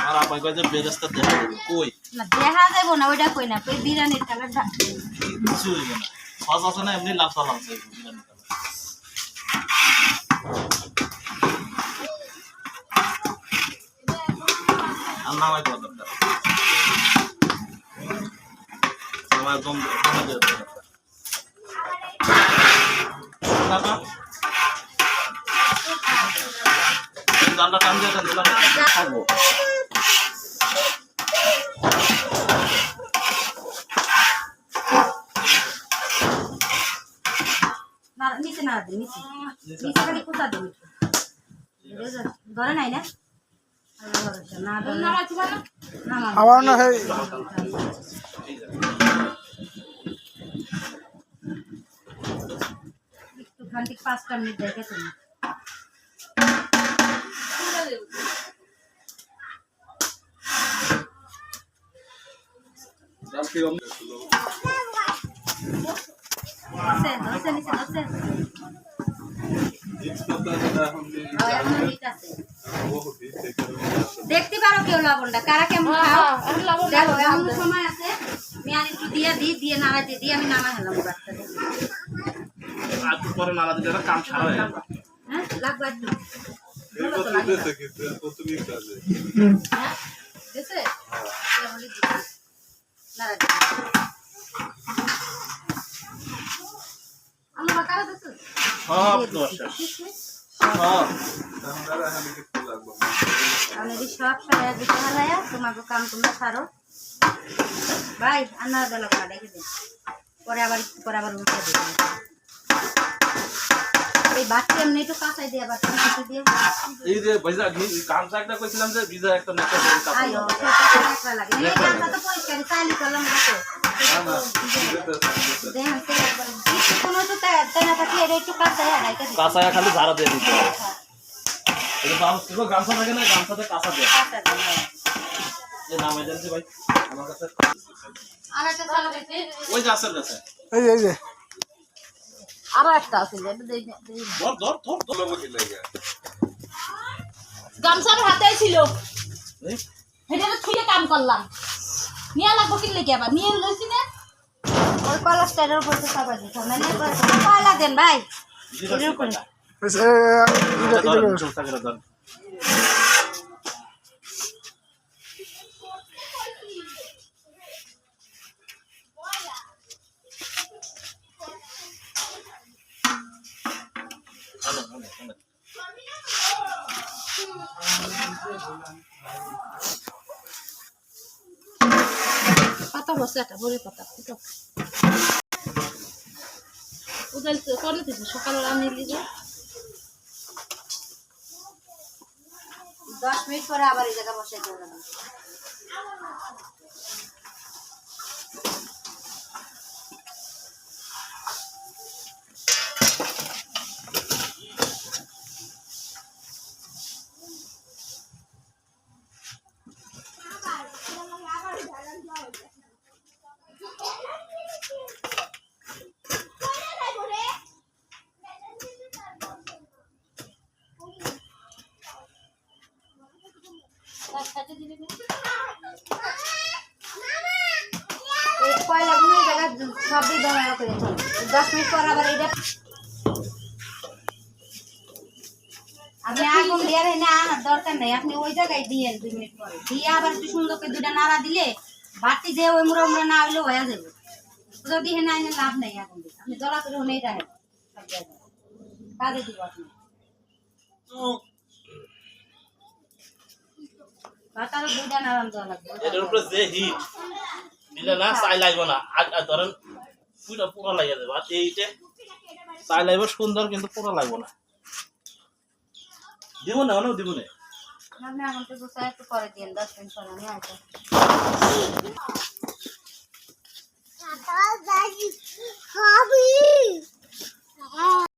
আর আপনি কই যে বেরেস্তা দেখা দেবে কই না দেখা যাবে না ওইটা কই না কই বিরিয়ানির কালারটা কিছু হইবে না সস আছে না এমনি লাল সালাম আছে বিরিয়ানি কালার আর নামাই দাও দরকার সময় কম দিয়ে দাও জানলা টান দিয়ে দেন খাবো না নিচে না দিন নিচে খালি কোথা দিন ঘরে নাই না না আবার না হয় একটুখানি 5টা মিনিট দেখে তুমি দেখতে পারো কেউ লবণটা কারা কেমন সময় আছে আমি একটু দিয়ে দিয়ে নাড়াতে দিয়ে আমি নামা হেলাম পরে নাড়া দিলে কাম সারা হয়ে যাবে হ্যাঁ লাগবে একটু সব সারা দিতে হালায়া তোমাকে কাম তোমরা ছাড়ো ভাই আন্না বেলা করে রেখে দিন পরে আবার উঠে দিন এই বাচ্চা এমনি একটু কাঁচাই দিয়ে বাচ্চা কিছু দিয়ে এই যে ভাইজা কামচা একটা কইছিলাম যে ভিজা একটা নেকড়া করে কাপড় আইও সেটা নেকড়া লাগে এই কামটা তো পরিষ্কার চাইলি করলাম দেখো দেখেন তো একবার কোনো তো তাই না থাকলে এটা একটু কাঁচাই আড়াইটা দিই কাঁচায়া খালি ঝাড়া দিয়ে দিতে হবে এটা বাস তো গামছা থাকে না গামছাতে কাঁচা দিয়ে এই নামে দেন যে ভাই আমার কাছে আর একটা চালা দিতে ওই যে আসল কাছে এই যে আর একটা আছে এটা দেই ধর বকি লাগা গামছার হাতেই ছিল এটা তো ছুঁয়ে কাম করলাম নিয়া লাগবো কি লেগে আবার নিয়ে লইছি না ওই কলেস্টেরলের উপর তো সবাই দিতে মানে কয়লা দেন ভাই এর উপর পাতা বসে একটা বড় পাতা উদাল কোন দিন সকালে রান্না লিগে 10 মিনিট পরে আবার এই জায়গা বসে দিলাম কয়লা গুলো জায়গা সবই দমা করে 10 মিনিট পর আবার এটা আপনি আগুন দিয়ে না আনার দরকার নেই আপনি ওই জায়গায় দিয়েন 2 মিনিট পরে দিয়ে আবার একটু সুন্দর করে দুটা নাড়া দিলে বাটি যে ওই মুড়া মুড়া না হইলে হয়ে যাবে যদি হেনা এনে লাভ নেই আগুন দিয়ে আপনি জ্বলা করে নেই রাখেন সব জায়গায় কাজে দিব আপনি বাটারও দুটা নাড়ান দেওয়া লাগবে এটার উপরে যে হিট দিলে না চাই লাগবে না আর ধরেন পুরো লাগিয়ে দেবো আর এইটা চাই লাগবে সুন্দর কিন্তু পুরো লাগবে না দিব না অনেক দিব না আপনি আমাকে গোসাই একটু করে দিন 10 মিনিট পরে আমি আসবো